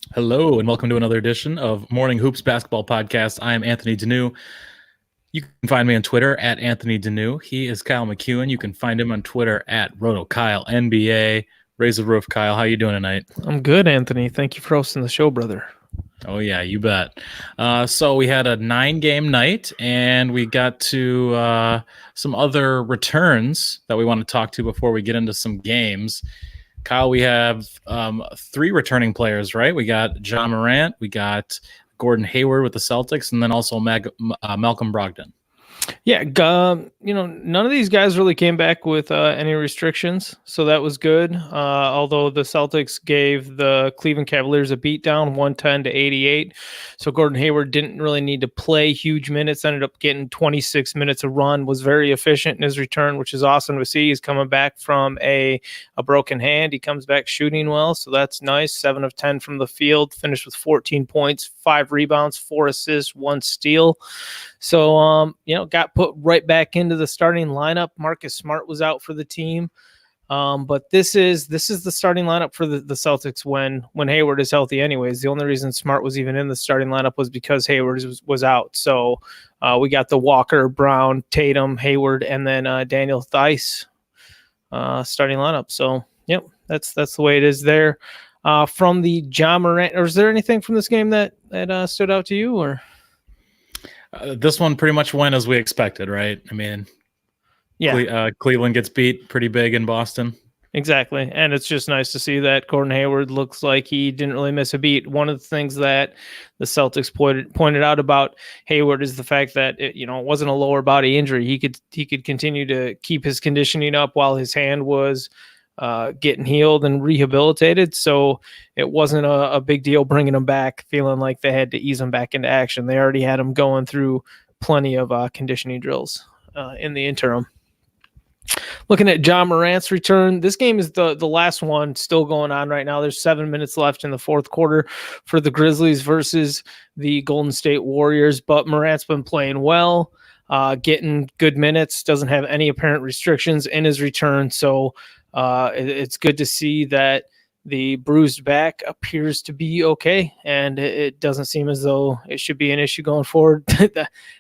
Hello, and welcome to another edition of Morning Hoops Basketball Podcast. I am Anthony Deneau. You can find me on Twitter at Anthony Deneau. He is Kyle McEwen. You can find him on Twitter at RotoKyleNBA. Raise the roof, Kyle. How you doing tonight? I'm good, Anthony. Thank you for hosting the show, brother. Oh, yeah, you bet. So we had a 9-game night, and we got to some other returns that we want to talk to before we get into some games. Kyle, we have 3 returning players, right? We got Ja Morant, we got Gordon Hayward with the Celtics, and then also Malcolm Brogdon. Yeah, none of these guys really came back with any restrictions, so that was good. Although the Celtics gave the Cleveland Cavaliers a beatdown, 110-88. So Gordon Hayward didn't really need to play huge minutes, ended up getting 26 minutes of run, was very efficient in his return, which is awesome to see. He's coming back from a broken hand. He comes back shooting well, so that's nice. 7 of 10 from the field, finished with 14 points, 5 rebounds, 4 assists, 1 steal. So, got put right back into the starting lineup. Marcus Smart was out for the team. But this is the starting lineup for the Celtics when Hayward is healthy anyways. The only reason Smart was even in the starting lineup was because Hayward was out. So we got the Walker, Brown, Tatum, Hayward, and then Daniel Theis starting lineup. So, yep, that's the way it is there. From the Ja Morant, or is there anything from this game that stood out to you, or? This one pretty much went as we expected, right? I mean, yeah. Cleveland gets beat pretty big in Boston. Exactly. And it's just nice to see that Gordon Hayward looks like he didn't really miss a beat. One of the things that the Celtics pointed out about Hayward is the fact that it wasn't a lower body injury. He could continue to keep his conditioning up while his hand was getting healed and rehabilitated. So it wasn't a big deal bringing him back, feeling like they had to ease him back into action. They already had him going through plenty of conditioning drills in the interim. Looking at Ja Morant's return, this game is the last one still going on right now. There's 7 minutes left in the fourth quarter for the Grizzlies versus the Golden State Warriors, but Morant's been playing well, getting good minutes, doesn't have any apparent restrictions in his return. So it's good to see that the bruised back appears to be okay, and it doesn't seem as though it should be an issue going forward.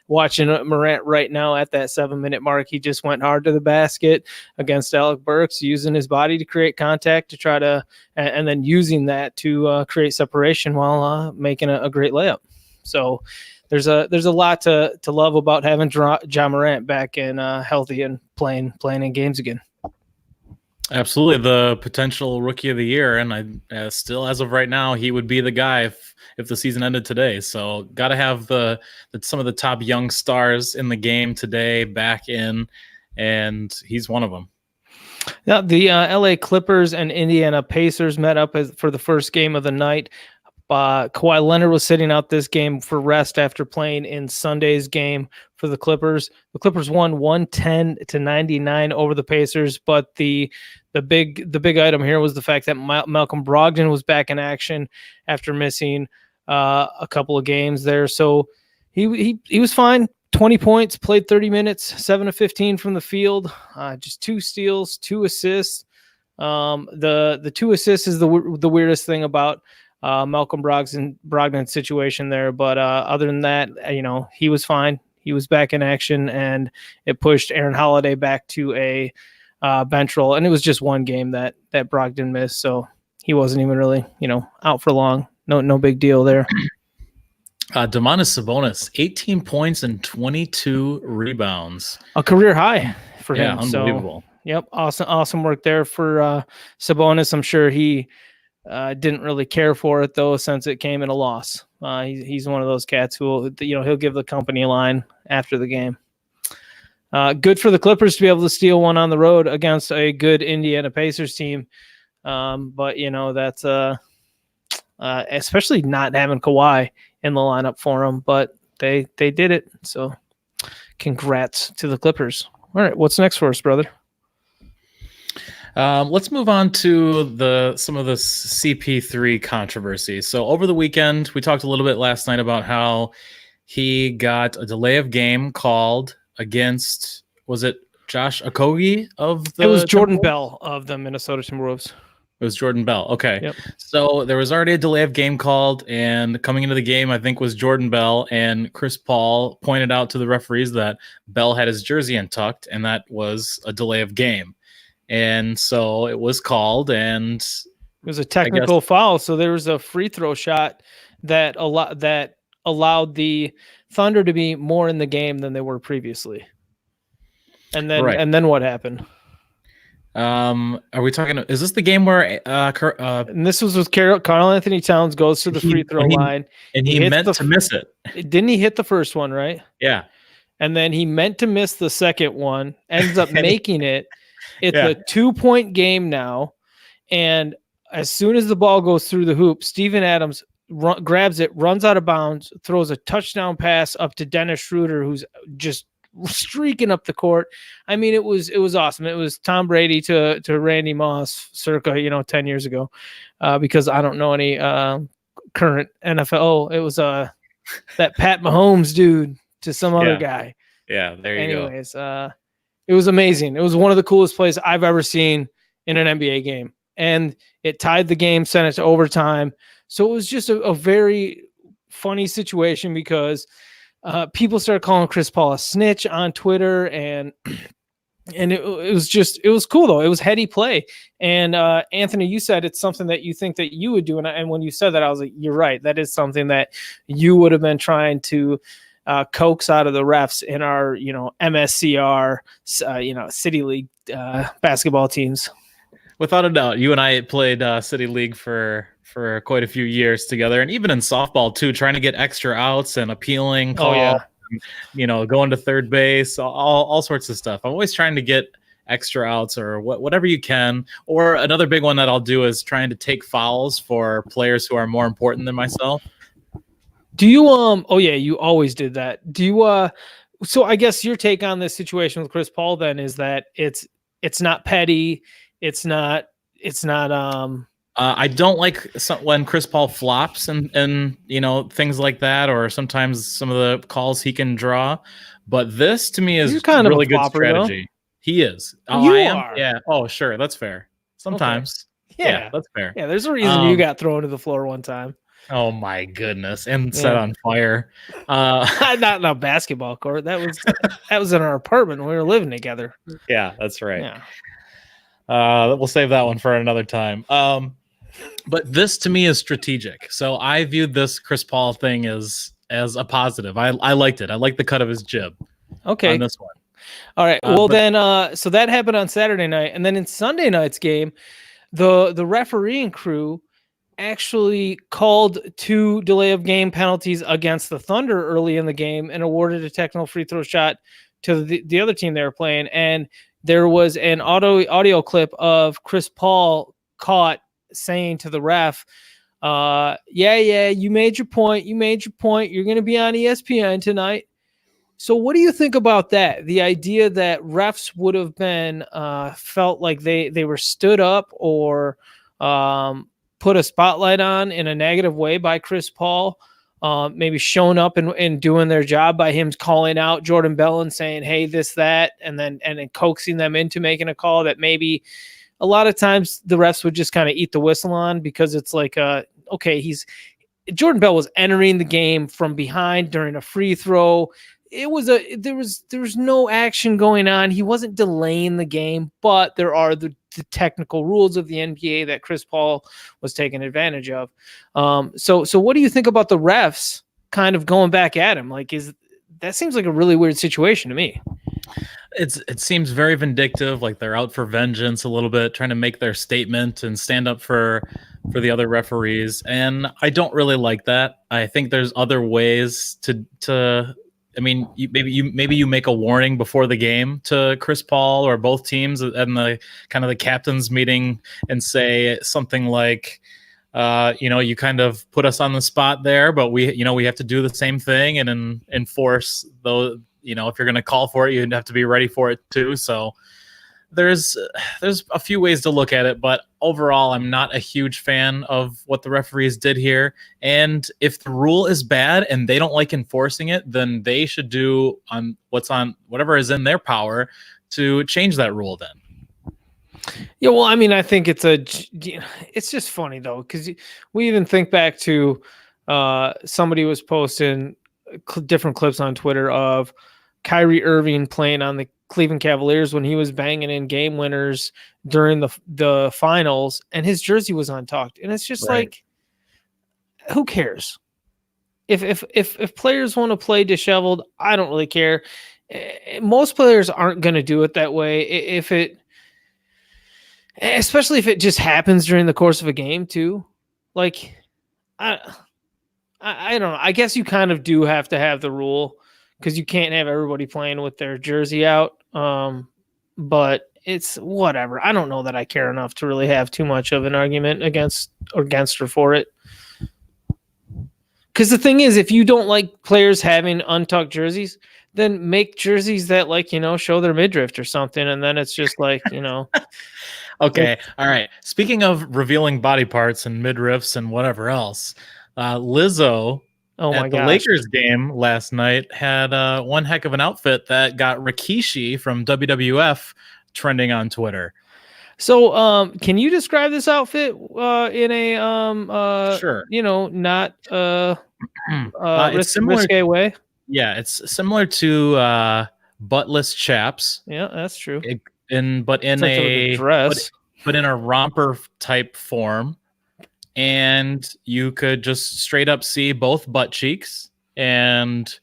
Watching Morant right now at that 7-minute mark, he just went hard to the basket against Alec Burks, using his body to create contact to try to, and then using that to create separation while making a great layup. So there's a lot to love about having Ja Morant back and healthy and playing in games again. Absolutely, the potential rookie of the year, and I still, as of right now, he would be the guy if the season ended today. So, got to have some of the top young stars in the game today back in, and he's one of them. Now, the LA Clippers and Indiana Pacers met up for the first game of the night. Kawhi Leonard was sitting out this game for rest after playing in Sunday's game for the Clippers. The Clippers won 110-99 over the Pacers, but the big item here was the fact that Malcolm Brogdon was back in action after missing a couple of games there. So he was fine. 20 points, played 30 minutes, 7 of 15 from the field, just 2 steals, 2 assists. The 2 assists is the weirdest thing about Malcolm Brogdon's situation there. But other than that, he was fine. He was back in action, and it pushed Aaron Holiday back to a bench role. And it was just one game that Brogdon missed, so he wasn't even really, out for long. No big deal there. Domantas Sabonis, 18 points and 22 rebounds. A career high for him. Yeah, unbelievable. So, yep, awesome work there for Sabonis. I'm sure he didn't really care for it, though, since it came in a loss. He's one of those cats who will, he'll give the company a line after the game. Good for the Clippers to be able to steal one on the road against a good Indiana Pacers team. But, that's especially not having Kawhi in the lineup for them. But they did it. So congrats to the Clippers. All right, what's next for us, brother? Let's move on to some of the CP3 controversy. So over the weekend, we talked a little bit last night about how he got a delay of game called against, was it Josh Okogie of the... It was Jordan Bell of the Minnesota Timberwolves. It was Jordan Bell. Okay. Yep. So there was already a delay of game called, and coming into the game, I think was Jordan Bell, and Chris Paul pointed out to the referees that Bell had his jersey untucked, and that was a delay of game. And so it was called, and it was a technical foul. So there was a free throw shot that allowed the Thunder to be more in the game than they were previously. And then what happened? Are we talking? Is this the game where? And this was with Karl Anthony Towns goes to the free throw line, and he meant to miss it. Didn't he hit the first one, right? Yeah. And then he meant to miss the second one. Ends up making it. It's a 2-point game now, and as soon as the ball goes through the hoop, Steven Adams grabs it, runs out of bounds, throws a touchdown pass up to Dennis Schroeder, who's just streaking up the court. I mean, it was awesome. It was Tom Brady to Randy Moss circa 10 years ago, because I don't know any current NFL. It was that Pat Mahomes dude to some other guy. Yeah, there you go. Anyways, it was amazing. It was one of the coolest plays I've ever seen in an NBA game, and it tied the game, sent it to overtime. So it was just a very funny situation because people started calling Chris Paul a snitch on Twitter, and it was cool though. It was heady play. And Anthony, you said it's something that you think that you would do, and when you said that, I was like, you're right. That is something that you would have been trying to coax out of the refs in our MSCR City League basketball teams. Without a doubt, you and I played City League for quite a few years together, and even in softball too, trying to get extra outs and appealing calls, going to third base, all sorts of stuff. I'm always trying to get extra outs or whatever you can. Or another big one that I'll do is trying to take fouls for players who are more important than myself. Do you you always did that. Do you so I guess your take on this situation with Chris Paul then is that it's not petty, it's not I don't like when Chris Paul flops and things like that, or sometimes some of the calls he can draw. But this to me is kind of really good strategy. Though. He is. Oh, you I am. Are. Yeah. Oh, sure. That's fair. Sometimes. Okay. Yeah, that's fair. Yeah, there's a reason you got thrown to the floor one time. Oh my goodness! And set on fire. Not in a basketball court. That was in our apartment when we were living together. Yeah, that's right. Yeah. We'll save that one for another time. But this to me is strategic. So I viewed this Chris Paul thing as a positive. I liked it. I liked the cut of his jib. Okay. On this one. All right. Well, so that happened on Saturday night, and then in Sunday night's game, the refereeing crew actually called 2 delay of game penalties against the Thunder early in the game and awarded a technical free throw shot to the other team they were playing. And there was an audio clip of Chris Paul caught saying to the ref, you made your point. You're going to be on ESPN tonight. So what do you think about that? The idea that refs would have been felt like they were stood up or put a spotlight on in a negative way by Chris Paul, maybe shown up and doing their job by him calling out Jordan Bell and saying, hey, this, that, and then coaxing them into making a call that maybe a lot of times the refs would just kind of eat the whistle on, because it's like, Jordan Bell was entering the game from behind during a free throw. There was no action going on. He wasn't delaying the game, but there are the technical rules of the NBA that Chris Paul was taking advantage of. So what do you think about the refs kind of going back at him? Like, that seems like a really weird situation to me. It seems very vindictive, like they're out for vengeance a little bit, trying to make their statement and stand up for the other referees. And I don't really like that. I think there's other ways to I mean, maybe you make a warning before the game to Chris Paul or both teams and the kind of the captain's meeting and say something like, you kind of put us on the spot there, but we have to do the same thing and enforce those. If you're going to call for it, you have to be ready for it too. So there's a few ways to look at it, but overall, I'm not a huge fan of what the referees did here. And if the rule is bad and they don't like enforcing it, then they should do whatever is in their power to change that rule then. Yeah, well, I mean, I think it's just funny though, because we even think back to somebody was posting different clips on Twitter of Kyrie Irving playing on the Cleveland Cavaliers when he was banging in game winners during the finals, and his jersey was untucked, and it's just Right. like, who cares? If players want to play disheveled, I don't really care. Most players aren't going to do it that way. If it Especially if it just happens during the course of a game too. Like, I I don't know. I guess you kind of do have to have the rule because you can't have everybody playing with their jersey out. But it's whatever. I don't know that I care enough to really have too much of an argument against or for it. Because the thing is, if you don't like players having untucked jerseys, then make jerseys that, like, show their midriff or something, and then it's just like, Okay. All right. Speaking of revealing body parts and midriffs and whatever else, Lizzo oh my at the gosh. Lakers game last night had one heck of an outfit that got Rikishi from WWF trending on Twitter. So, can you describe this outfit in a Sure. not It's similar. risque way? Yeah, it's similar to buttless chaps, Yeah, that's true. but in a dress, but in a romper type form, and you could just straight up see both butt cheeks and.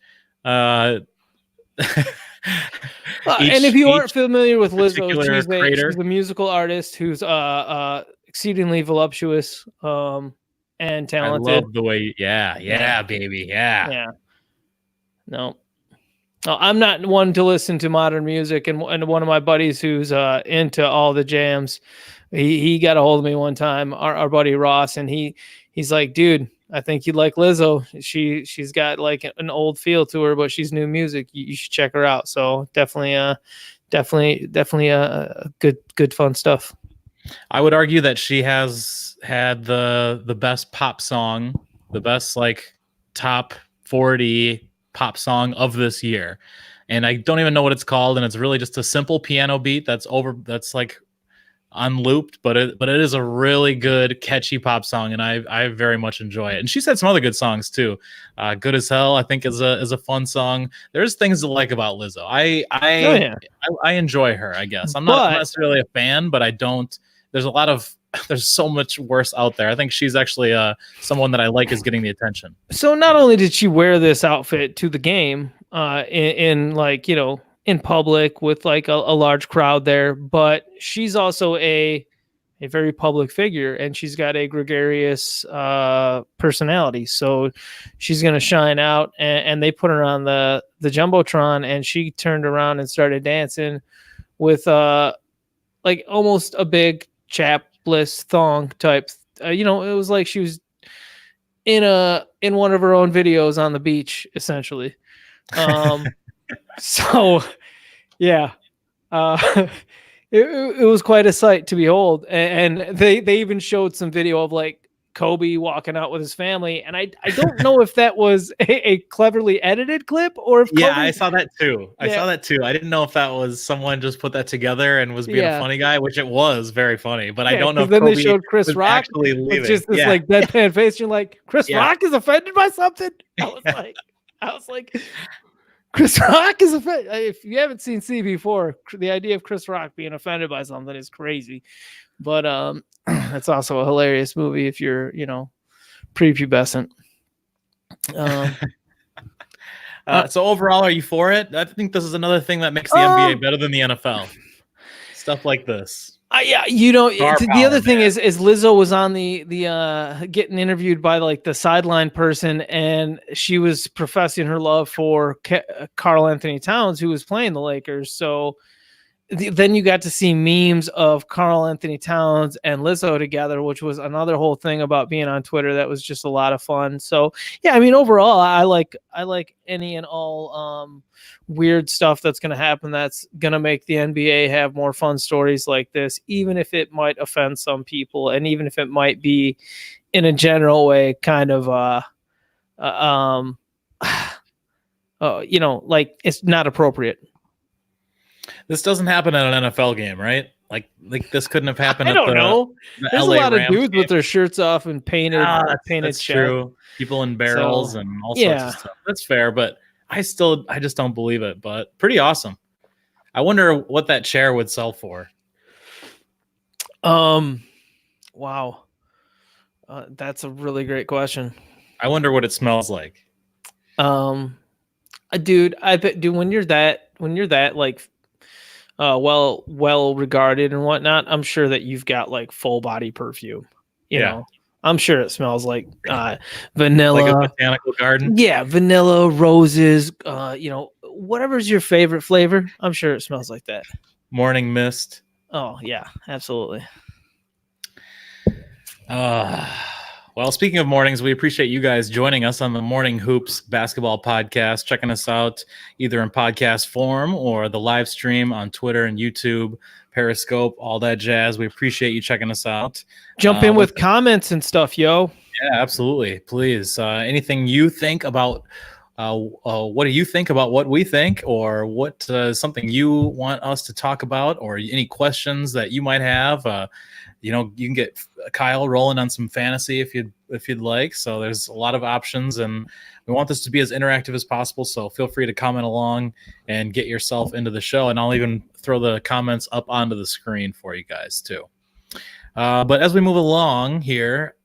And if you aren't familiar with Lizzo, she's a musical artist who's exceedingly voluptuous and talented. I love the way, yeah, baby, yeah. No, I'm not one to listen to modern music, and one of my buddies who's into all the jams, he got a hold of me one time, our buddy Ross, and he's like, dude, I think you'd like Lizzo. She's got like an old feel to her, but she's new music. You should check her out. So definitely good fun stuff. I would argue that she has had the best pop song, the best like top 40 pop song of this year. And I don't even know what it's called, and it's really just a simple piano beat that's like unlooped, but it is a really good catchy pop song, and I very much enjoy it. And she's had some other good songs too. Good as Hell, I think, is a fun song. There's things to like about Lizzo. I enjoy her, I guess. I'm not necessarily a fan, but I don't. There's so much worse out there. I think she's actually someone that I like is getting the attention. So not only did she wear this outfit to the game in like, in public with like a large crowd there, but she's also a very public figure, and she's got a gregarious personality. So she's going to shine out, and they put her on the Jumbotron, and she turned around and started dancing with like almost a big chapless thong type. It was like she was in one of her own videos on the beach, essentially. So yeah, it was quite a sight to behold, and they even showed some video of like Kobe walking out with his family, and I don't know if that was a cleverly edited clip or if I saw that too. I didn't know if that was someone just put that together and was being a funny guy, which it was very funny, but I don't know if then Kobe they showed Chris Rock actually leaving. With just this like deadpan face. You're like, Chris Rock is offended by something? I was like Chris Rock is offended. If you haven't seen CB4, the idea of Chris Rock being offended by something is crazy. But it's also a hilarious movie if you're, prepubescent. So overall, are you for it? I think this is another thing that makes the NBA better than the NFL. Stuff like this. The other thing is Lizzo was on the getting interviewed by like the sideline person, and she was professing her love for Karl Anthony Towns, who was playing the Lakers. So then you got to see memes of Karl Anthony Towns and Lizzo together, which was another whole thing about being on Twitter that was just a lot of fun. So yeah, I mean, overall, I like any and all weird stuff that's going to happen that's going to make the NBA have more fun stories like this, even if it might offend some people, and even if it might be in a general way kind of like it's not appropriate. This doesn't happen at an NFL game, right? Like this couldn't have happened I at don't know. the There's a LA lot of Rams dudes game. with their shirts off and painted That's chest. true. People in barrels So, and all sorts yeah. of stuff. That's fair, but I just don't believe it. But pretty awesome. I wonder what that chair would sell for. Wow. That's a really great question. I wonder what it smells like. Dude, I bet, dude, when you're that like, well regarded and whatnot, I'm sure that you've got like full body perfume. You know, I'm sure it smells like vanilla, like a botanical garden. Yeah, vanilla, roses. Whatever's your favorite flavor, I'm sure it smells like that. Morning mist. Oh yeah, absolutely. Well, speaking of mornings, we appreciate you guys joining us on the Morning Hoops Basketball Podcast, checking us out either in podcast form or the live stream on Twitter and YouTube, Periscope, all that jazz. We appreciate you checking us out. Jump in with comments and stuff, yo. Yeah, absolutely. Please. Anything you think about, what do you think about what we think, or what something you want us to talk about, or any questions that you might have? You can get Kyle rolling on some fantasy if you'd like. So there's a lot of options, and we want this to be as interactive as possible. So feel free to comment along and get yourself into the show, and I'll even throw the comments up onto the screen for you guys too. But as we move along here,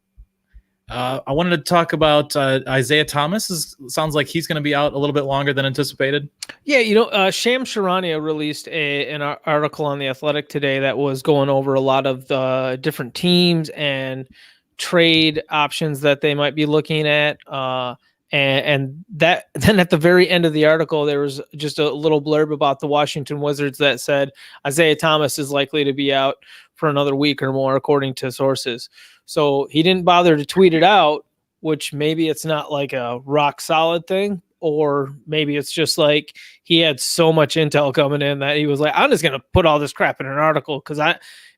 I wanted to talk about Isaiah Thomas. Sounds like he's going to be out a little bit longer than anticipated. Yeah, Shams Charania released an article on The Athletic today that was going over a lot of the different teams and trade options that they might be looking at. And that then at the very end of the article, there was just a little blurb about the Washington Wizards that said Isaiah Thomas is likely to be out for another week or more, according to sources. So he didn't bother to tweet it out, which maybe it's not like a rock solid thing, or maybe it's just like he had so much intel coming in that he was like, I'm just going to put all this crap in an article because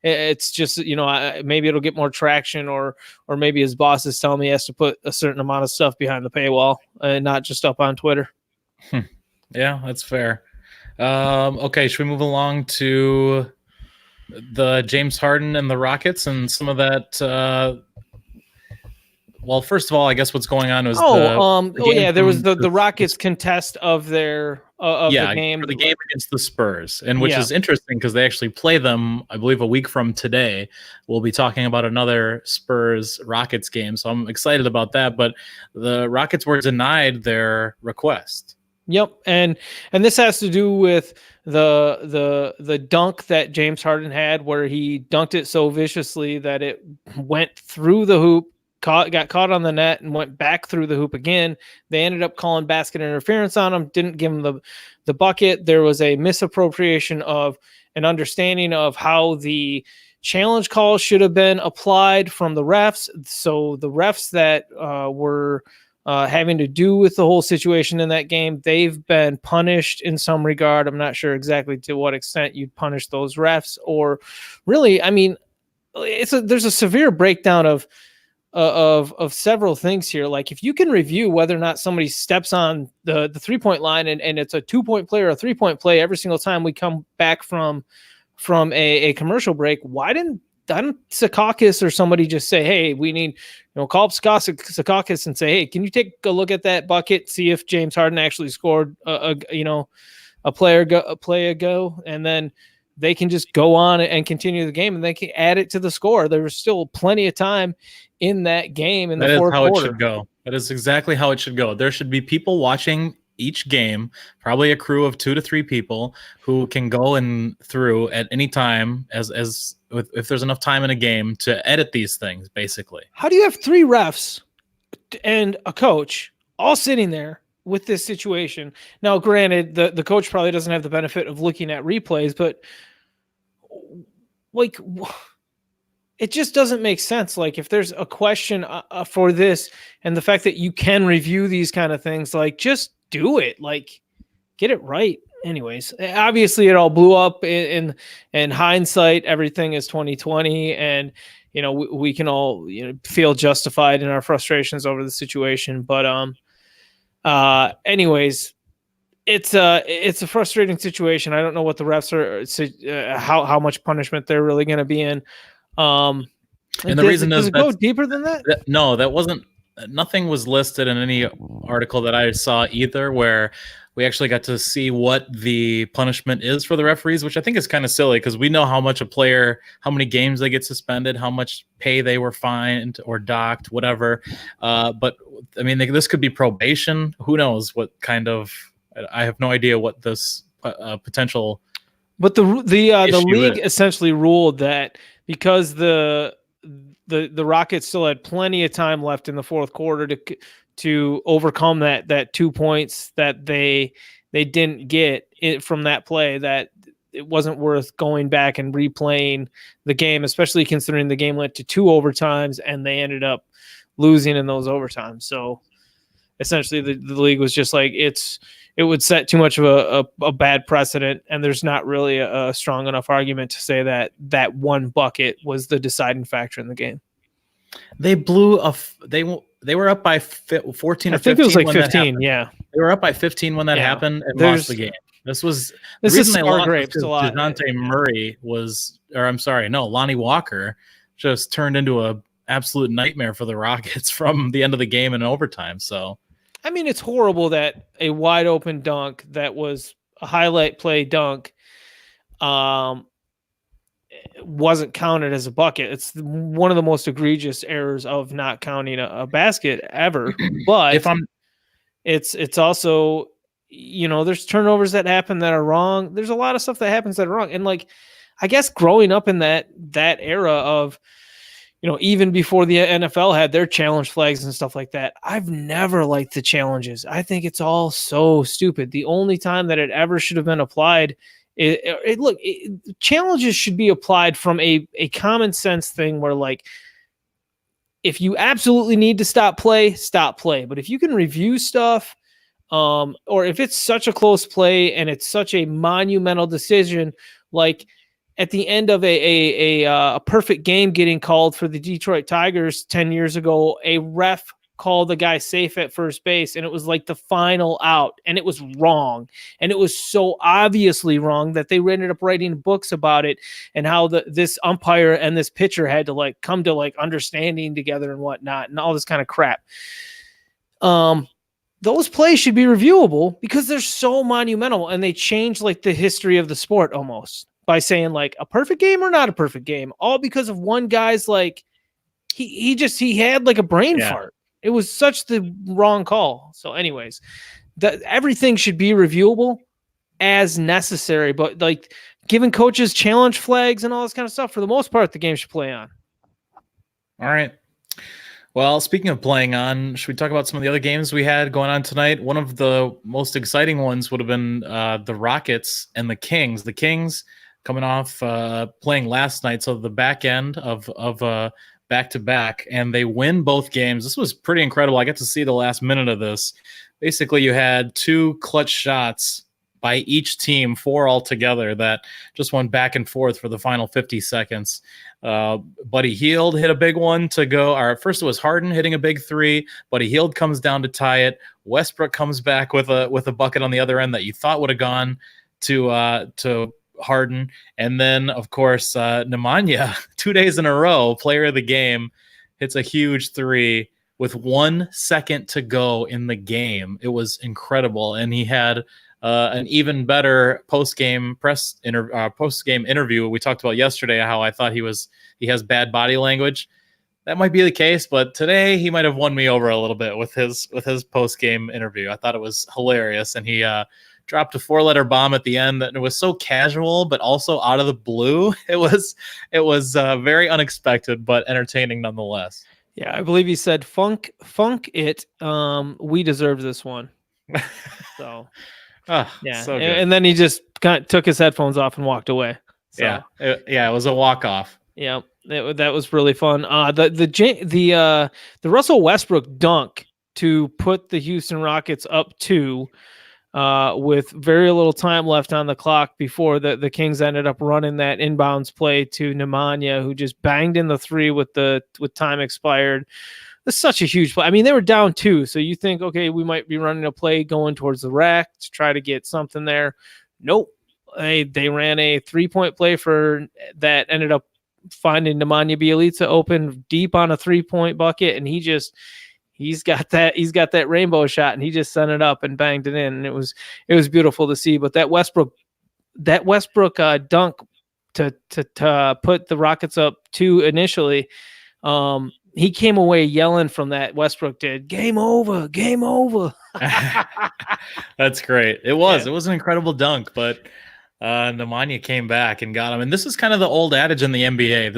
it's just, maybe it'll get more traction, or maybe his boss is telling me he has to put a certain amount of stuff behind the paywall and not just up on Twitter. Yeah, that's fair. Okay, should we move along to the James Harden and the Rockets and some of that? Well, first of all, I guess what's going on was there was the Rockets contest of their the game. For the game against the Spurs, and which is interesting because they actually play them, I believe, a week from today. We'll be talking about another Spurs Rockets game, so I'm excited about that. But the Rockets were denied their request. Yep, and this has to do with the dunk that James Harden had, where he dunked it so viciously that it went through the hoop, got caught on the net, and went back through the hoop again. They ended up calling basket interference on him, didn't give him the bucket. There was a misappropriation of an understanding of how the challenge call should have been applied from the refs. So the refs that were having to do with the whole situation in that game, they've been punished in some regard. I'm not sure exactly to what extent you'd punish those refs, or really, I mean, there's a severe breakdown of several things here. Like if you can review whether or not somebody steps on the 3-point line and it's a 2-point play or a 3-point play every single time we come back from a commercial break, why didn't Secaucus or somebody just say, hey, we need, call up Secaucus and say, hey, can you take a look at that bucket, see if James Harden actually scored a play ago, and then they can just go on and continue the game, and they can add it to the score. There was still plenty of time in that game in the fourth quarter. That is how it should go. That is exactly how it should go. There should be people watching each game, probably a crew of 2 to 3 people who can go in through at any time if there's enough time in a game to edit these things, basically. How do you have 3 refs and a coach all sitting there with this situation? Now, granted, the coach probably doesn't have the benefit of looking at replays, but like, it just doesn't make sense. Like if there's a question for this, and the fact that you can review these kind of things, like just do it, like get it right. Anyways, obviously it all blew up in hindsight. Everything is 2020, and we can all feel justified in our frustrations over the situation. But anyways, it's a frustrating situation. I don't know what the refs are, how much punishment they're really going to be in. And the reason does is it go deeper than that? no, that wasn't. Nothing was listed in any article that I saw either, where we actually got to see what the punishment is for the referees, which I think is kind of silly because we know how much a player, how many games they get suspended, how much pay they were fined or docked, whatever. But I mean, this could be probation. Who knows what kind of? I have no idea what this potential. But the league is. essentially ruled that because the Rockets still had plenty of time left in the fourth quarter to overcome that 2 points that they didn't get from that play, that it wasn't worth going back and replaying the game, especially considering the game led to 2 overtimes and they ended up losing in those overtimes. So essentially the league was just like, it would set too much of a bad precedent, and there's not really a strong enough argument to say that one bucket was the deciding factor in the game. They blew they were up by 14 or 15. I think it was like 15. Yeah, they were up by 15 when that happened and lost the game. This is sour grapes a lot. DeJounte Murray Lonnie Walker just turned into a absolute nightmare for the Rockets from the end of the game and overtime. So. I mean, it's horrible that a wide open dunk that was a highlight play dunk wasn't counted as a bucket. It's one of the most egregious errors of not counting a basket ever. But it's also, there's turnovers that happen that are wrong. There's a lot of stuff that happens that are wrong. And like, I guess growing up in that era of, even before the NFL had their challenge flags and stuff like that, I've never liked the challenges. I think it's all so stupid. The only time that it ever should have been applied, challenges should be applied from a common sense thing where, like, if you absolutely need to stop play. But if you can review stuff, or if it's such a close play and it's such a monumental decision, like at the end of a perfect game getting called for the Detroit Tigers 10 years ago, a ref called the guy safe at first base, and it was like the final out, and it was wrong. And it was so obviously wrong that they ended up writing books about it and how this umpire and this pitcher had to like come to like understanding together and whatnot and all this kind of crap. Those plays should be reviewable because they're so monumental, and they change like the history of the sport almost, by saying like a perfect game or not a perfect game, all because of one guy's like, he had like a brain fart. It was such the wrong call. So anyways, everything should be reviewable as necessary, but like giving coaches challenge flags and all this kind of stuff, for the most part, the game should play on. All right. Well, speaking of playing on, should we talk about some of the other games we had going on tonight? One of the most exciting ones would have been the Rockets and the Kings. The Kings coming off playing last night, so the back end of back-to-back, and they win both games. This was pretty incredible. I got to see the last minute of this. Basically, you had 2 clutch shots by each team, 4 altogether, that just went back and forth for the final 50 seconds. Buddy Hield hit a big one to go. First it was Harden hitting a big 3. Buddy Hield comes down to tie it. Westbrook comes back with a bucket on the other end that you thought would have gone to Harden. And then, of course, Nemanja, 2 days in a row, player of the game, hits a huge 3 with 1 second to go in the game. It was incredible. And he had an even better post-game interview. We talked about yesterday how I thought he has bad body language. That might be the case, but today he might have won me over a little bit with his post-game interview. I thought it was hilarious, and he dropped a 4-letter bomb at the end, and it was so casual, but also out of the blue. It was very unexpected, but entertaining nonetheless. Yeah, I believe he said, "Funk it. We deserve this one." So, yeah, so good. And then he just kind of took his headphones off and walked away. So, it was a walk-off. Yeah, that was really fun. The Russell Westbrook dunk to put the Houston Rockets up 2 with very little time left on the clock before the Kings ended up running that inbounds play to Nemanja, who just banged in the 3 with time expired. It's such a huge play. I mean, they were down 2, so you think, okay, we might be running a play going towards the rack to try to get something there. Nope. They ran a 3-point play for that ended up finding Nemanja Bjelica open deep on a 3-point bucket, and he's got that rainbow shot, and he just sent it up and banged it in, and it was beautiful to see. But that Westbrook dunk to put the Rockets up 2 initially, he came away yelling from that. Westbrook did, game over. That's great. It was an incredible dunk, but Nemanja came back and got him. And this is kind of the old adage in the NBA.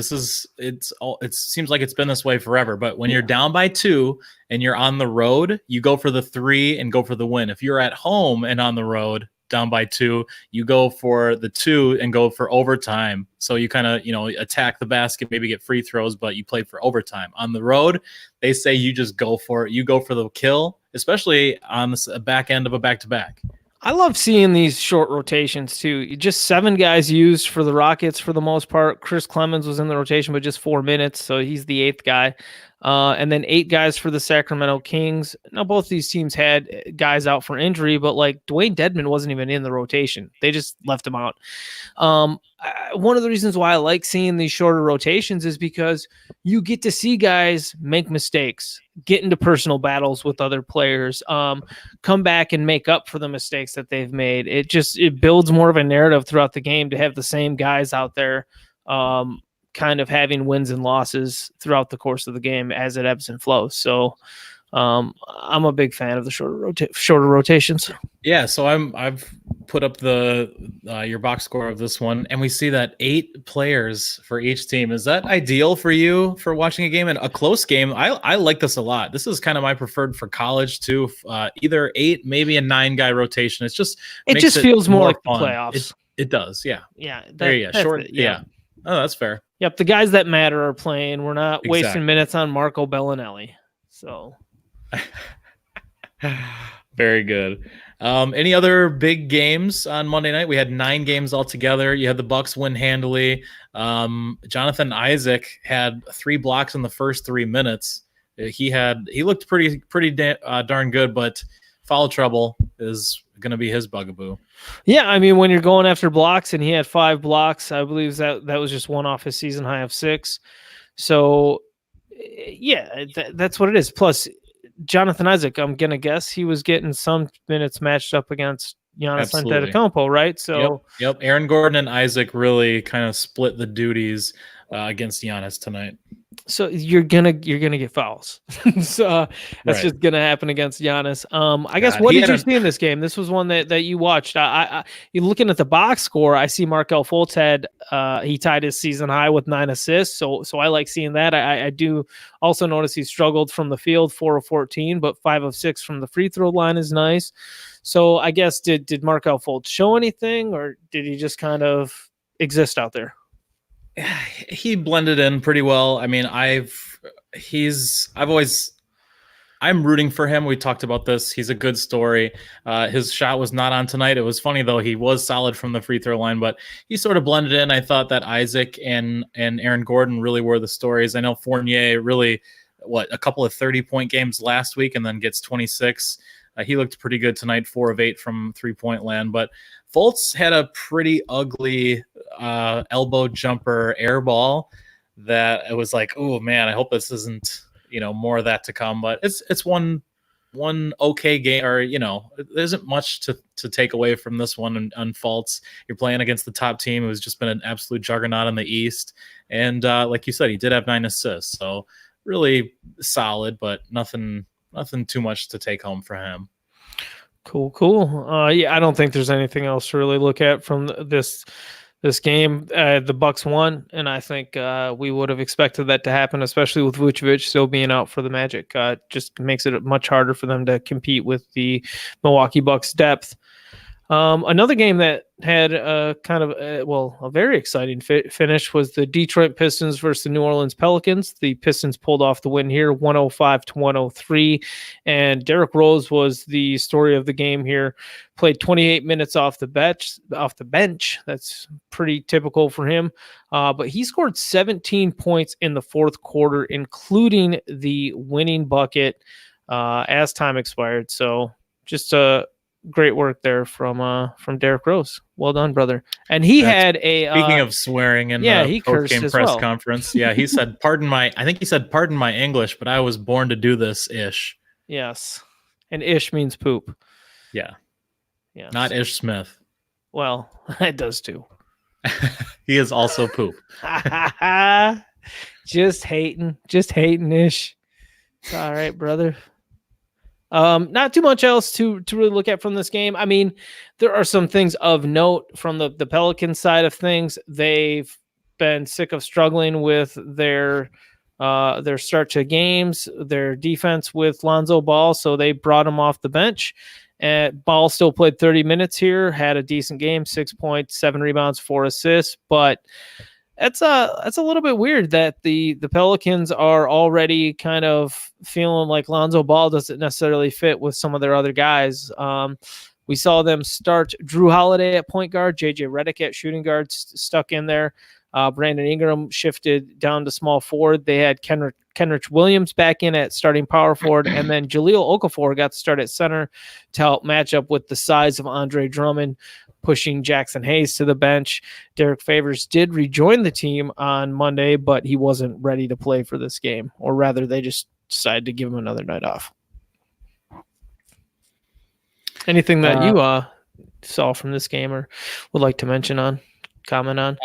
It seems like it's been this way forever, but when you're down by 2 and you're on the road, you go for the 3 and go for the win. If you're at home and on the road down by 2, you go for the 2 and go for overtime. So you kind of, attack the basket, maybe get free throws, but you play for overtime. On the road, they say you just go for it. You go for the kill, especially on the back end of a back-to-back. I love seeing these short rotations too. Just 7 guys used for the Rockets for the most part. Chris Clemens was in the rotation, but just 4 minutes, so he's the 8th guy. And then 8 guys for the Sacramento Kings. Now, both these teams had guys out for injury, but like Dwayne Dedmon wasn't even in the rotation. They just left him out. One of the reasons why I like seeing these shorter rotations is because you get to see guys make mistakes, get into personal battles with other players, come back and make up for the mistakes that they've made. It builds more of a narrative throughout the game to have the same guys out there, kind of having wins and losses throughout the course of the game as it ebbs and flows. So I'm a big fan of the shorter rotations. Yeah, so I've put up your box score of this one, and we see that 8 players for each team. Is that ideal for you for watching a game? And a close game, I like this a lot. This is kind of my preferred for college too. Either 8, maybe a 9-guy rotation. It just feels more like fun. The playoffs. It does, yeah. Yeah. There you go. Short, yeah. Oh, that's fair. Yep, the guys that matter are playing. We're not wasting minutes on Marco Bellinelli. So very good. Any other big games on Monday night? We had 9 games altogether. You had the Bucks win handily. Jonathan Isaac had 3 blocks in the first 3 minutes. He looked pretty darn good, but foul trouble is going to be his bugaboo. Yeah, I mean, when you're going after blocks, and he had 5 blocks, I believe that was just one off his season high of 6. So, yeah, that's what it is. Plus, Jonathan Isaac, I'm going to guess he was getting some minutes matched up against Giannis Antetokounmpo, right? So, yep. Aaron Gordon and Isaac really kind of split the duties against Giannis tonight. So you're gonna get fouls. So that's just gonna happen against Giannis. I guess what did you see in this game? This was one that you watched. You looking at the box score, I see Markelle Fultz he tied his season high with 9 assists. So I like seeing that. I do also notice he struggled from the field, 4 of 14, but 5 of 6 from the free throw line is nice. So I guess did Markelle Fultz show anything, or did he just kind of exist out there? He blended in pretty well. I mean, I'm rooting for him. We talked about this. He's a good story. His shot was not on tonight. It was funny though. He was solid from the free throw line, but he sort of blended in. I thought that Isaac and Aaron Gordon really were the stories. I know Fournier really, a couple of 30-point games last week and then gets 26. He looked pretty good tonight, 4 of 8 from 3-point land, but Fultz had a pretty ugly elbow jumper air ball that it was like, oh man, I hope this isn't, more of that to come. But it's one okay game, or there isn't much to take away from this one on Fultz. You're playing against the top team who's just been an absolute juggernaut in the East, and like you said, he did have 9 assists, so really solid, but nothing too much to take home for him. Cool. Yeah, I don't think there's anything else to really look at from this game. The Bucks won, and I think we would have expected that to happen, especially with Vucevic still being out for the Magic. Just makes it much harder for them to compete with the Milwaukee Bucks depth. Another game that had a very exciting finish was the Detroit Pistons versus the New Orleans Pelicans. The Pistons pulled off the win here, 105-103, and Derrick Rose was the story of the game here. Played 28 minutes off the bench. That's pretty typical for him. But he scored 17 points in the fourth quarter, including the winning bucket as time expired. So just a great work there from Derrick Rose. Well done, brother. And he had a speaking of swearing in he the post-game press well. conference. Yeah, he said, "Pardon my." I think he said, "Pardon my English, but I was born to do this." Ish. Yes, and ish means poop. Yeah. Yeah. Not Ish Smith. Well, it does too. He is also poop. Just hating Ish. It's all right, brother. Not too much else to really look at from this game. I mean, there are some things of note from the Pelican side of things. They've been sick of struggling with their start to games, their defense with Lonzo Ball, so they brought him off the bench. And Ball still played 30 minutes here, had a decent game, 6 points, 7 rebounds, 4 assists, but that's a little bit weird that the Pelicans are already kind of feeling like Lonzo Ball doesn't necessarily fit with some of their other guys. We saw them start Drew Holiday at point guard, JJ Redick at shooting guard stuck in there. Brandon Ingram shifted down to small forward. They had Kenrich Williams back in at starting power forward, and then Jahlil Okafor got to start at center to help match up with the size of Andre Drummond, pushing Jackson Hayes to the bench. Derek Favors did rejoin the team on Monday, but he wasn't ready to play for this game, or rather they just decided to give him another night off. Anything that you saw from this game or would like to comment on?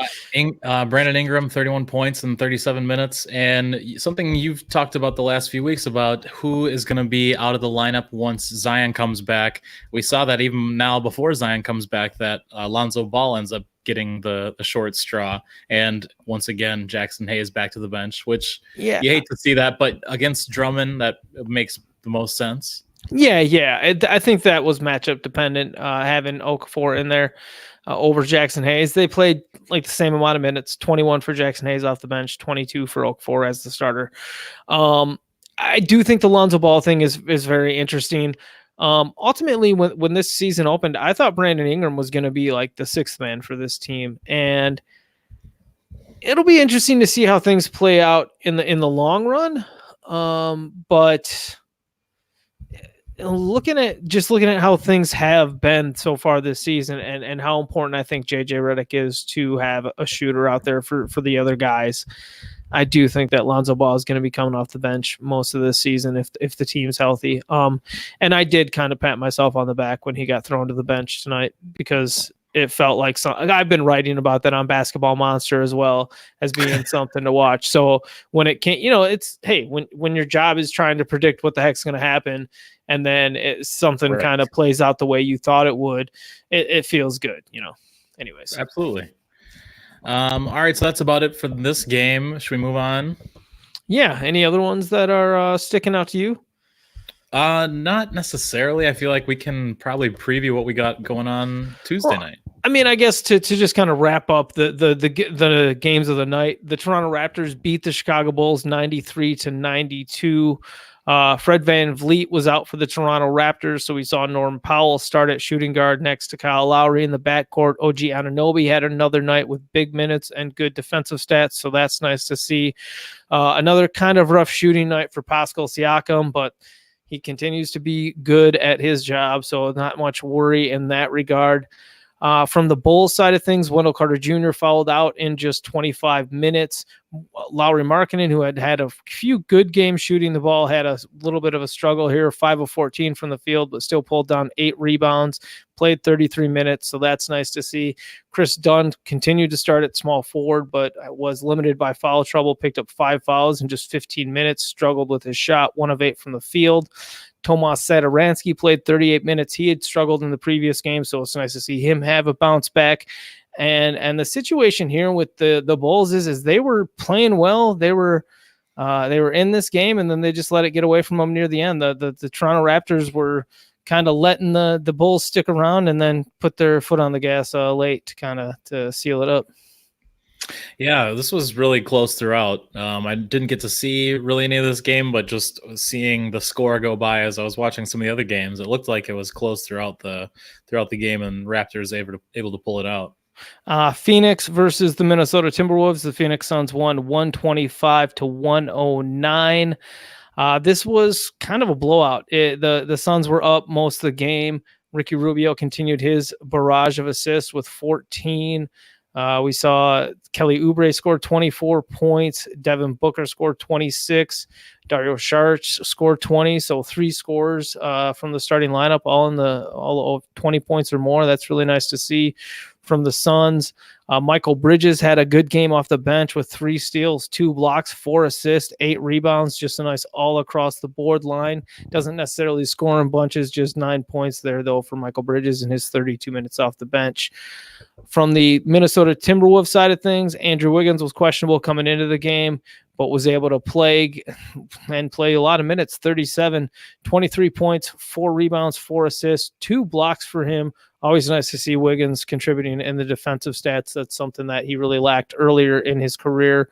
Brandon Ingram, 31 points in 37 minutes. And something you've talked about the last few weeks about who is going to be out of the lineup once Zion comes back. We saw that even now before Zion comes back, that Lonzo Ball ends up getting the short straw. And once again, Jackson Hayes back to the bench, which you hate to see that. But against Drummond, that makes the most sense. Yeah. I think that was matchup dependent, having Okafor in there over Jackson Hayes. They played like the same amount of minutes, 21 for Jackson Hayes off the bench, 22 for Okafor as the starter. I do think the Lonzo Ball thing is very interesting. Ultimately, when this season opened, I thought Brandon Ingram was going to be like the sixth man for this team. And it'll be interesting to see how things play out in the long run. But looking at how things have been so far this season and how important I think JJ Redick is to have a shooter out there for the other guys, I do think that Lonzo Ball is going to be coming off the bench most of this season if the team's healthy. And I did kind of pat myself on the back when he got thrown to the bench tonight, because it felt like I've been writing about that on Basketball Monster as well as being something to watch. So when it can't, it's, hey, when your job is trying to predict what the heck's going to happen, and then something kind of plays out the way you thought it would, it feels good, anyways. Absolutely. All right. So that's about it for this game. Should we move on? Yeah. Any other ones that are sticking out to you? Not necessarily. I feel like we can probably preview what we got going on Tuesday night. I mean, I guess to just kind of wrap up the games of the night, the Toronto Raptors beat the Chicago Bulls 93-92. Fred VanVleet was out for the Toronto Raptors, so we saw Norman Powell start at shooting guard next to Kyle Lowry in the backcourt. OG Anunoby had another night with big minutes and good defensive stats, so that's nice to see. Another kind of rough shooting night for Pascal Siakam, but he continues to be good at his job, so not much worry in that regard. From the Bulls side of things, Wendell Carter Jr. fouled out in just 25 minutes. Lauri Markkanen, who had a few good games shooting the ball, had a little bit of a struggle here, 5 of 14 from the field, but still pulled down 8 rebounds, played 33 minutes, so that's nice to see. Chris Dunn continued to start at small forward, but was limited by foul trouble, picked up 5 fouls in just 15 minutes, struggled with his shot, 1 of 8 from the field. Tomas Satoransky played 38 minutes. He had struggled in the previous game, so it's nice to see him have a bounce back. And the situation here with the Bulls is they were playing well. They were in this game, and then they just let it get away from them near the end. The Toronto Raptors were kind of letting the Bulls stick around and then put their foot on the gas late to kind of to seal it up. Yeah, this was really close throughout. I didn't get to see really any of this game, but just seeing the score go by as I was watching some of the other games, it looked like it was close throughout the game, and Raptors able to pull it out. Phoenix versus the Minnesota Timberwolves. The Phoenix Suns won 125-109. This was kind of a blowout. The Suns were up most of the game. Ricky Rubio continued his barrage of assists with 14. We saw Kelly Oubre score 24 points. Devin Booker scored 26. Dario Saric scored 20. So 3 scores from the starting lineup, all 20 points or more. That's really nice to see from the Suns. Michael Bridges had a good game off the bench with 3 steals, 2 blocks, 4 assists, 8 rebounds. Just a nice all across the board line. Doesn't necessarily score in bunches, just 9 points there, though, for Michael Bridges in his 32 minutes off the bench. From the Minnesota Timberwolves side of things, Andrew Wiggins was questionable coming into the game, but was able to play a lot of minutes, 37, 23 points, 4 rebounds, 4 assists, 2 blocks for him. Always nice to see Wiggins contributing in the defensive stats. That's something that he really lacked earlier in his career.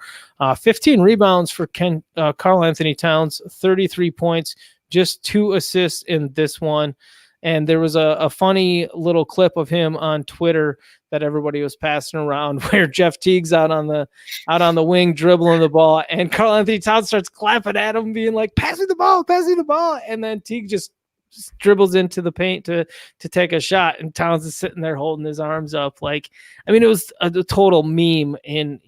15 rebounds for Karl Anthony Towns, 33 points, just 2 assists in this one. And there was a funny little clip of him on Twitter that everybody was passing around where Jeff Teague's out on the wing dribbling the ball, and Karl Anthony Towns starts clapping at him, being like, pass me the ball. And then Teague just dribbles into the paint to take a shot, and Towns is sitting there holding his arms up. Like, I mean, it was a total meme in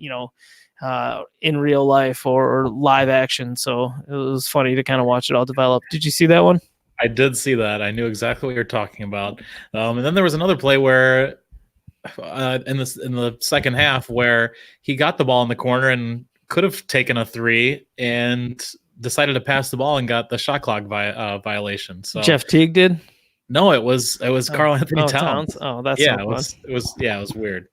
real life or live action. So it was funny to kind of watch it all develop. Did you see that one? I did see that. I knew exactly what you're talking about. And then there was another play where in the second half where he got the ball in the corner and could have taken a 3 and decided to pass the ball and got the shot clock violation. So Jeff Teague did? No, it was Karl Anthony Towns. Oh, that's yeah, so fun. It was weird.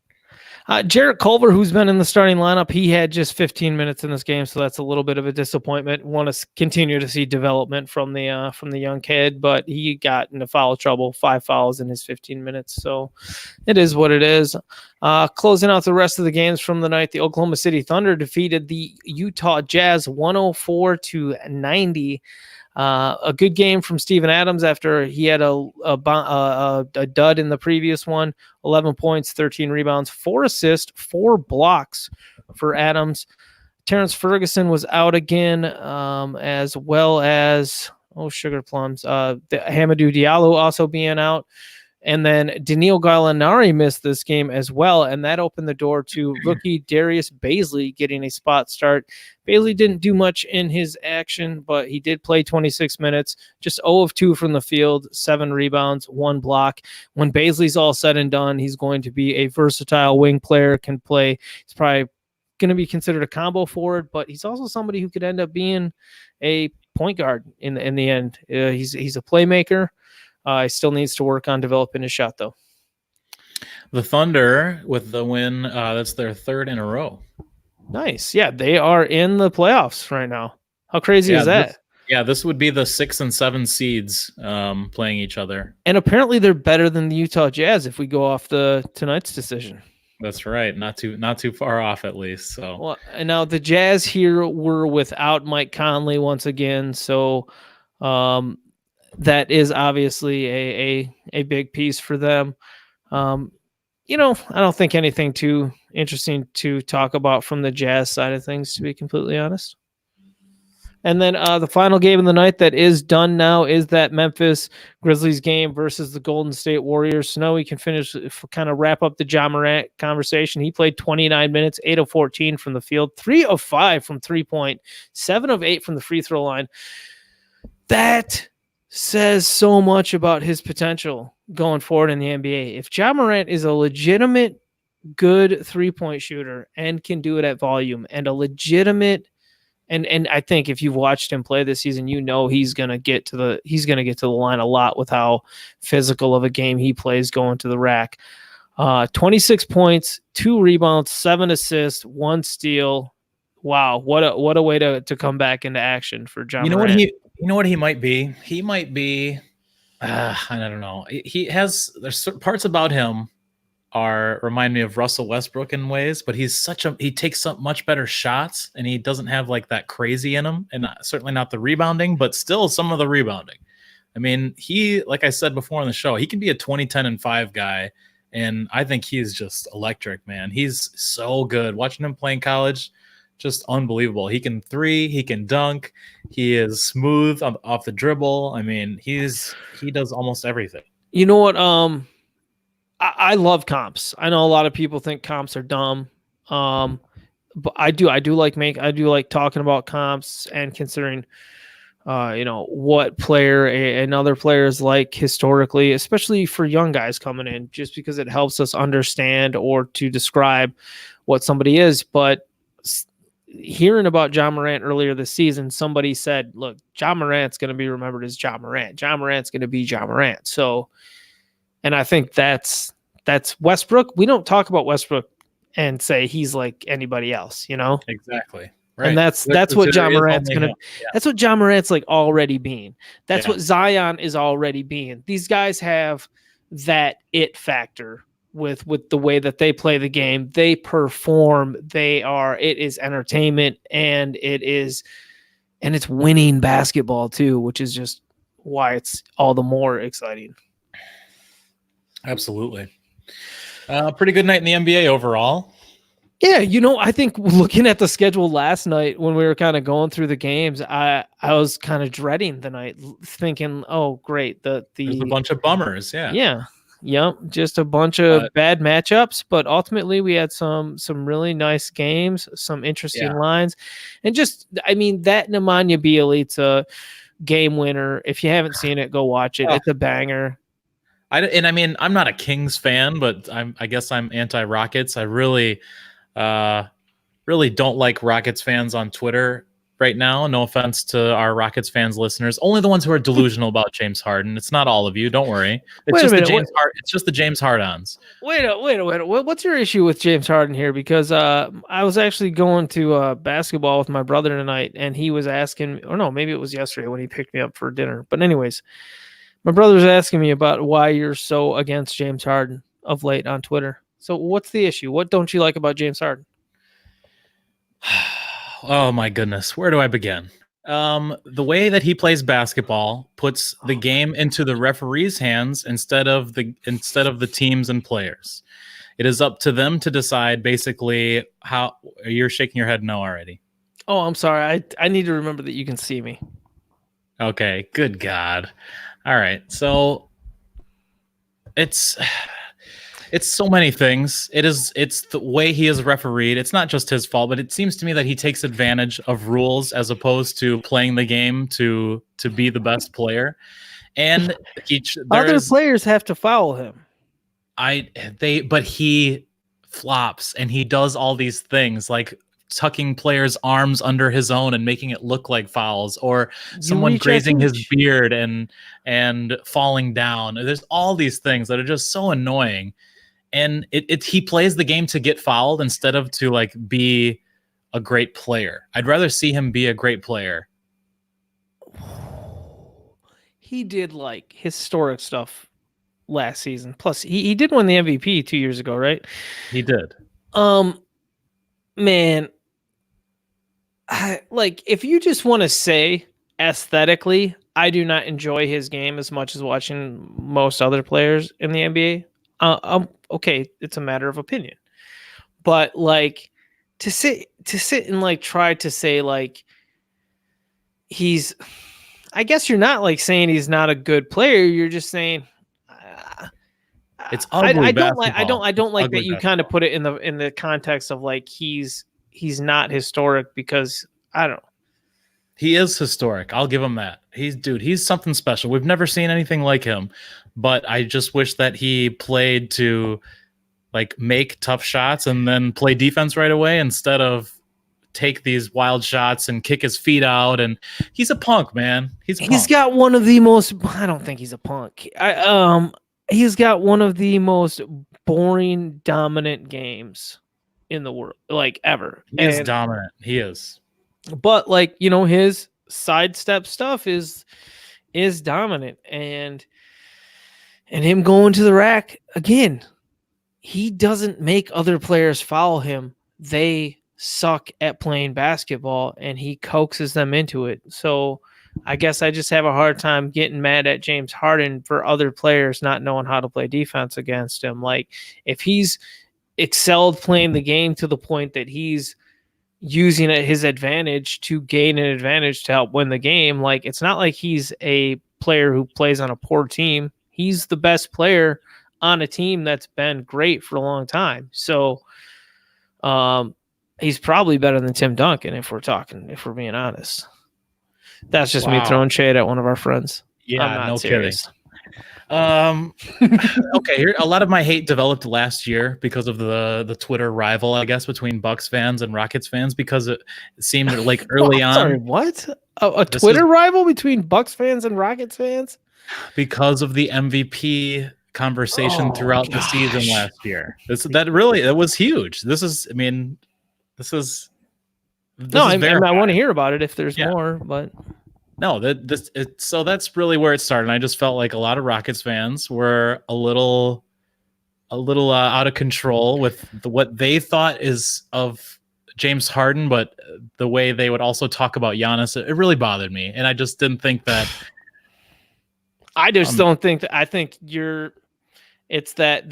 Jarrett Culver, who's been in the starting lineup, he had just 15 minutes in this game, so that's a little bit of a disappointment. Want to continue to see development from the young kid, but he got into foul trouble, 5 fouls in his 15 minutes, so it is what it is. Closing out the rest of the games from the night, the Oklahoma City Thunder defeated the Utah Jazz 104-90. A good game from Steven Adams after he had a dud in the previous one. 11 points, 13 rebounds, 4 assists, 4 blocks for Adams. Terrence Ferguson was out again, as well as sugar plums. Hamidou Diallo also being out. And then Danilo Gallinari missed this game as well, and that opened the door to rookie Darius Bazley getting a spot start. Bazley didn't do much in his action, but he did play 26 minutes, just 0 of 2 from the field, 7 rebounds, 1 block. When Bazley's all said and done, he's going to be a versatile wing player, can play. He's probably going to be considered a combo forward, but he's also somebody who could end up being a point guard in the end. He's a playmaker. He still needs to work on developing his shot, though. The Thunder, with the win, that's their 3rd in a row. Nice. Yeah, they are in the playoffs right now. How crazy is that? This would be the 6 and 7 seeds playing each other. And apparently they're better than the Utah Jazz if we go off tonight's decision. That's right. Not too far off, at least. So. Well, and now the Jazz here were without Mike Conley once again, so that is obviously a big piece for them. I don't think anything too interesting to talk about from the Jazz side of things, to be completely honest. And then the final game of the night that is done now is that Memphis Grizzlies game versus the Golden State Warriors. So now we can kind of wrap up the Ja Morant conversation. He played 29 minutes, 8 of 14 from the field, 3 of 5 from 3-point, 7 of 8 from the free throw line. That says so much about his potential going forward in the NBA. If Ja Morant is a legitimate good 3-point shooter and can do it at volume, and a legitimate and I think if you've watched him play this season, he's going to get to the line a lot with how physical of a game he plays going to the rack. 26 points, 2 rebounds, 7 assists, 1 steal. Wow, what a way to come back into action for Ja Morant. You know what he might be? He might be I don't know. He has there's certain parts about him remind me of Russell Westbrook in ways, but he takes some much better shots, and he doesn't have like that crazy in him, and certainly not the rebounding, but still some of the rebounding. I mean, like I said before on the show, he can be a 20, 10, and 5 guy, and I think he's just electric, man. He's so good. Watching him play in college, just unbelievable. He can three, he can dunk, he is smooth off the dribble. I mean, he does almost everything. You know what? I love comps. I know a lot of people think comps are dumb. But I do like talking about comps and considering what player and other players like historically, especially for young guys coming in, just because it helps us understand or to describe what somebody is. But hearing about Ja Morant earlier this season, somebody said, look, Ja Morant's going to be remembered as Ja Morant. Ja Morant's going to be Ja Morant. So, and I think that's Westbrook. We don't talk about Westbrook and say he's like anybody else, Exactly. Right. And that's what Ja Morant's going to, that's what Ja Morant's like already being. That's what Zion is already being. These guys have that it factor with the way that they play the game. They perform. It is entertainment, and it's winning basketball too, which is just why it's all the more exciting. Absolutely. Pretty good night in the NBA overall. Yeah, I think looking at the schedule last night when we were kind of going through the games, I was kind of dreading the night, thinking, "Oh, great, there's a bunch of bummers." Yeah, just a bunch of bad matchups. But ultimately, we had some really nice games, some interesting lines, and that Nemanja Bjelica game winner. If you haven't seen it, go watch it. It's a banger. I'm not a Kings fan, but I guess I'm anti-Rockets. I really don't like Rockets fans on Twitter right now. No offense to our Rockets fans listeners. Only the ones who are delusional about James Harden. It's not all of you. Don't worry. It's just the James Hardons. Wait a minute. What's your issue with James Harden here? Because I was actually going to basketball with my brother tonight, and he was asking, or no, maybe it was yesterday when he picked me up for dinner. But anyways, my brother was asking me about why you're so against James Harden of late on Twitter. So what's the issue? What don't you like about James Harden? Oh my goodness. Where do I begin? The way that he plays basketball puts the game into the referee's hands instead of the teams and players. It is up to them to decide basically how. You're shaking your head no already. Oh, I'm sorry. I need to remember that you can see me. Okay. Good God. All right. So it's so many things. It's the way he is refereed. It's not just his fault, but it seems to me that he takes advantage of rules as opposed to playing the game to be the best player. And other players have to foul him. But he flops and he does all these things like tucking players' arms under his own and making it look like fouls, or someone grazing his beard and falling down. There's all these things that are just so annoying. And he plays the game to get fouled instead of to like be a great player. I'd rather see him be a great player. He did like historic stuff last season. Plus, he did win the MVP 2 years ago, right? He did. Man, if you just want to say aesthetically, I do not enjoy his game as much as watching most other players in the NBA. Okay, it's a matter of opinion, but like to sit and like try to say like he's, I guess you're not like saying he's not a good player. You're just saying it's ugly. I don't like that you kind of put it in the context of like he's not historic, because I don't know. He is historic. I'll give him that. He's something special. We've never seen anything like him, but I just wish that he played to like make tough shots and then play defense right away instead of take these wild shots and kick his feet out. And he's a punk, man. He's got one of the most, I don't think he's a punk. He's got one of the most boring, dominant games in the world, like ever. He is dominant. He is. But like, his sidestep stuff is dominant. And And him going to the rack again, he doesn't make other players follow him. They suck at playing basketball, and he coaxes them into it. So I guess I just have a hard time getting mad at James Harden for other players not knowing how to play defense against him. Like, if he's excelled playing the game to the point that he's using his advantage to gain an advantage to help win the game, like, it's not like he's a player who plays on a poor team. He's the best player on a team that's been great for a long time. So he's probably better than Tim Duncan if we're being honest. That's just me throwing shade at one of our friends. Yeah, no serious. Kidding. Okay, here a lot of my hate developed last year because of the Twitter rival, I guess, between Bucks fans and Rockets fans, because it seemed like early on. Sorry, what? A Twitter rival between Bucks fans and Rockets fans? Because of the MVP conversation throughout the season last year. It was huge. I want to hear about it if there's more, but no, so that's really where it started. And I just felt like a lot of Rockets fans were a little out of control with what they thought is of James Harden, but the way they would also talk about Giannis, it really bothered me. And I just didn't think that. I just don't think that. I think it's that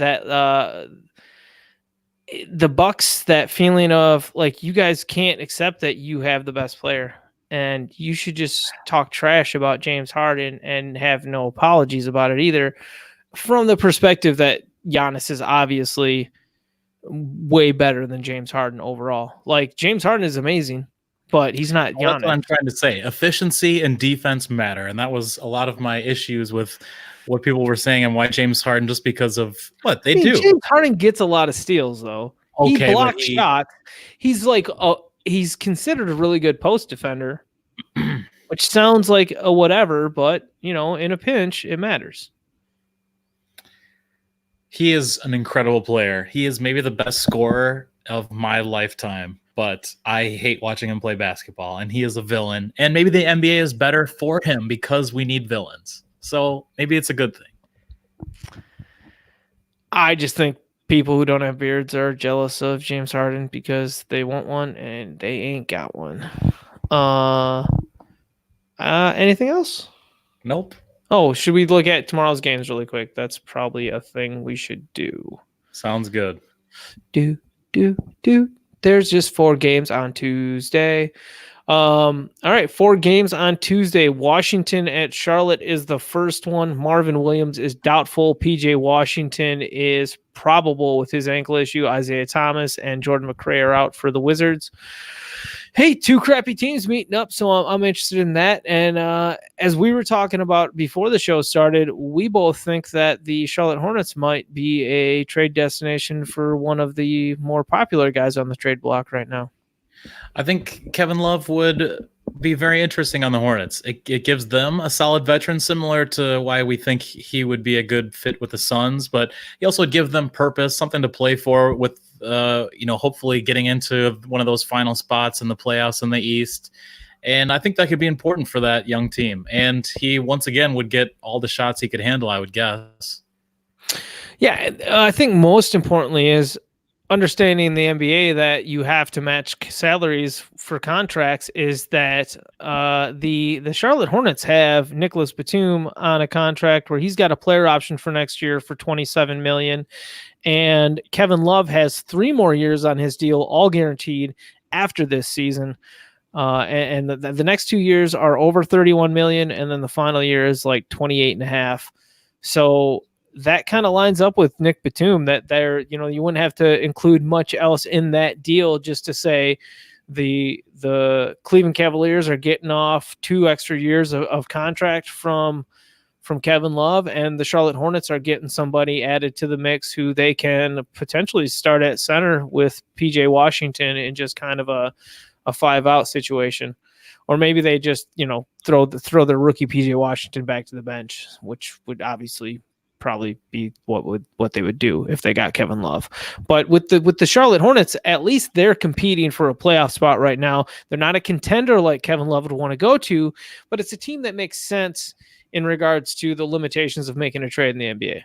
the Bucks, that feeling of like, you guys can't accept that you have the best player, and you should just talk trash about James Harden and have no apologies about it either, from the perspective that Giannis is obviously way better than James Harden overall. Like, James Harden is amazing, but he's not Giannis. That's what I'm trying to say. Efficiency and defense matter, and that was a lot of my issues with what people were saying and why James Harden, just because of what they do. James Harden gets a lot of steals, though. Okay, he blocks shots. He's like he's considered a really good post defender, which sounds like a whatever, but in a pinch, it matters. He is an incredible player. He is maybe the best scorer of my lifetime, but I hate watching him play basketball, and he is a villain. And maybe the NBA is better for him because we need villains. So maybe it's a good thing. I just think people who don't have beards are jealous of James Harden because they want one and they ain't got one. Anything else? Nope. Oh, should we look at tomorrow's games really quick? That's probably a thing we should do. Sounds good. There's just 4 games on Tuesday. All right, 4 games on Tuesday. Washington at Charlotte is the first one. Marvin Williams is doubtful. PJ Washington is probable with his ankle issue. Isaiah Thomas and Jordan McRae are out for the Wizards. Hey, 2 crappy teams meeting up, so I'm interested in that. And as we were talking about before the show started, we both think that the Charlotte Hornets might be a trade destination for one of the more popular guys on the trade block right now. I think Kevin Love would be very interesting on the Hornets. It gives them a solid veteran, similar to why we think he would be a good fit with the Suns, but he also would give them purpose, something to play for with, hopefully getting into one of those final spots in the playoffs in the East. And I think that could be important for that young team. And he, once again, would get all the shots he could handle, I would guess. Yeah, I think most importantly is understanding the NBA that you have to match salaries for contracts, is that the Charlotte Hornets have Nicholas Batum on a contract where he's got a player option for next year for $27 million. And Kevin Love has 3 more years on his deal, all guaranteed after this season. And the next 2 years are over $31 million. And then the final year is like 28.5. So that kind of lines up with Nick Batum, that you wouldn't have to include much else in that deal just to say the Cleveland Cavaliers are getting off 2 extra years of contract from Kevin Love, and the Charlotte Hornets are getting somebody added to the mix who they can potentially start at center with PJ Washington in just kind of a 5-out situation. Or maybe they just, throw the rookie PJ Washington back to the bench, which would obviously probably be what they would do if they got Kevin Love. But with the Charlotte Hornets, at least they're competing for a playoff spot right now. They're not a contender like Kevin Love would want to go to, but it's a team that makes sense in regards to the limitations of making a trade in the NBA.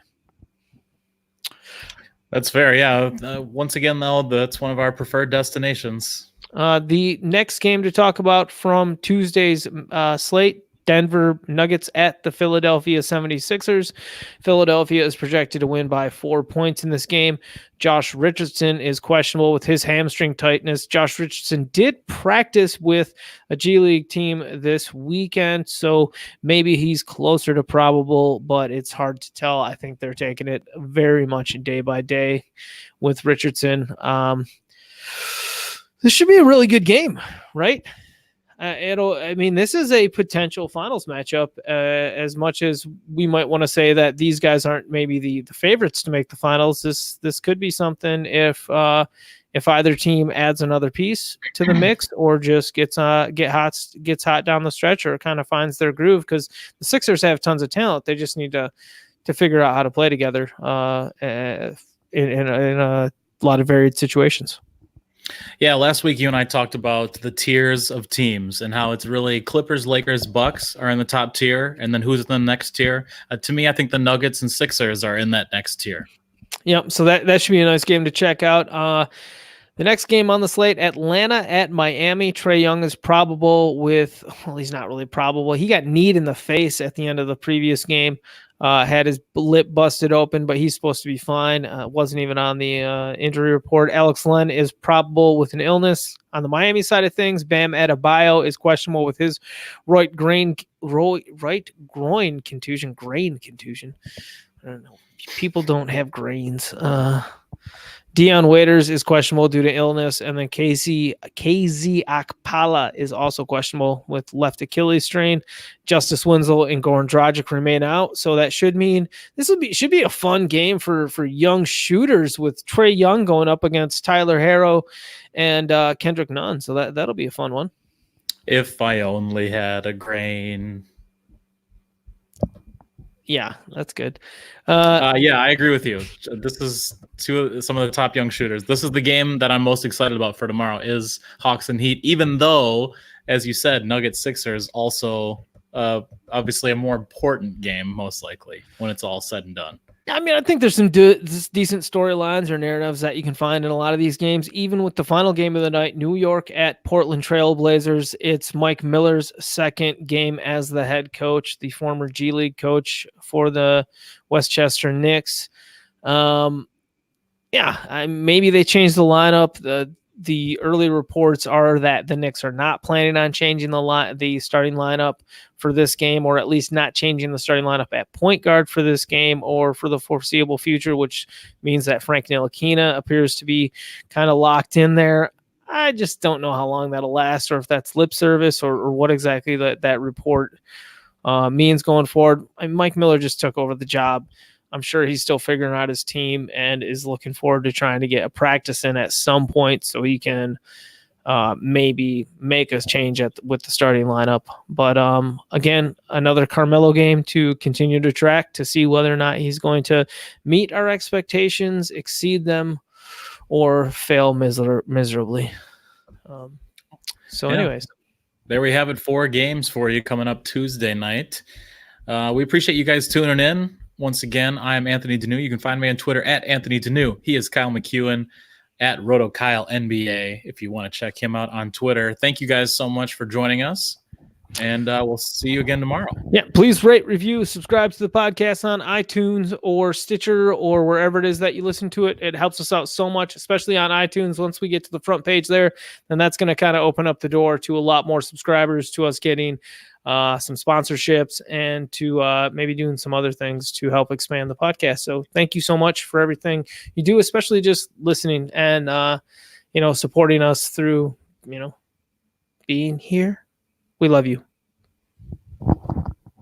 That's fair. Yeah. Once again, though, that's one of our preferred destinations. The next game to talk about from Tuesday's slate, Denver Nuggets at the Philadelphia 76ers. Philadelphia is projected to win by 4 points in this game. Josh Richardson is questionable with his hamstring tightness. Josh Richardson did practice with a G League team this weekend, so maybe he's closer to probable, but it's hard to tell. I think they're taking it very much day by day with Richardson. This should be a really good game, right? This is a potential finals matchup. As much as we might want to say that these guys aren't maybe the favorites to make the finals, this could be something if either team adds another piece to the mix or just gets hot down the stretch or kind of finds their groove, because the Sixers have tons of talent. They just need to figure out how to play together in a lot of varied situations. Yeah, last week you and I talked about the tiers of teams and how it's really Clippers, Lakers, Bucks are in the top tier, and then who's in the next tier. To me, I think the Nuggets and Sixers are in that next tier. Yep, so that should be a nice game to check out. The next game on the slate, Atlanta at Miami. Trae Young is probable with, well, he's not really probable. He got kneed in the face at the end of the previous game. Had his lip busted open, but he's supposed to be fine. Wasn't even on the injury report. Alex Len is probable with an illness. On the Miami side of things, Bam Adebayo is questionable with his right groin contusion. Grain contusion. I don't know. People don't have grains. Deion Waiters is questionable due to illness, and then KZ Okpala is also questionable with left Achilles strain. Justice Winslow and Goran Dragic remain out, so that should mean this should be a fun game for young shooters, with Trae Young going up against Tyler Herro and Kendrick Nunn. So that'll be a fun one. If I only had a grain. Yeah, that's good. Yeah, I agree with you. This is some of the top young shooters. This is the game that I'm most excited about for tomorrow is Hawks and Heat, even though, as you said, Nuggets Sixers also obviously a more important game, most likely, when it's all said and done. I mean, I think there's some decent storylines or narratives that you can find in a lot of these games. Even with the final game of the night, New York at Portland Trail Blazers, it's Mike Miller's second game as the head coach, the former G League coach for the Westchester Knicks. Maybe they changed the lineup. The early reports are that the Knicks are not planning on changing the starting lineup for this game, or at least not changing the starting lineup at point guard for this game or for the foreseeable future, which means that Frank Ntilikina appears to be kind of locked in there. I just don't know how long that'll last, or if that's lip service or what exactly that report means going forward. Mike Miller just took over the job. I'm sure he's still figuring out his team and is looking forward to trying to get a practice in at some point so he can maybe make a change with the starting lineup. But again, another Carmelo game to continue to track to see whether or not he's going to meet our expectations, exceed them, or fail miserably. Anyways. There we have it. 4 games for you coming up Tuesday night. We appreciate you guys tuning in. Once again, I'm Anthony Deneau. You can find me on Twitter at Anthony Deneau. He is Kyle McEwen at RotoKyleNBA if you want to check him out on Twitter. Thank you guys so much for joining us, and we'll see you again tomorrow. Yeah, please rate, review, subscribe to the podcast on iTunes or Stitcher or wherever it is that you listen to it. It helps us out so much, especially on iTunes. Once we get to the front page there, then that's going to kind of open up the door to a lot more subscribers, to us getting some sponsorships, and to maybe doing some other things to help expand the podcast. So thank you so much for everything you do, especially just listening and supporting us through being here. We love you.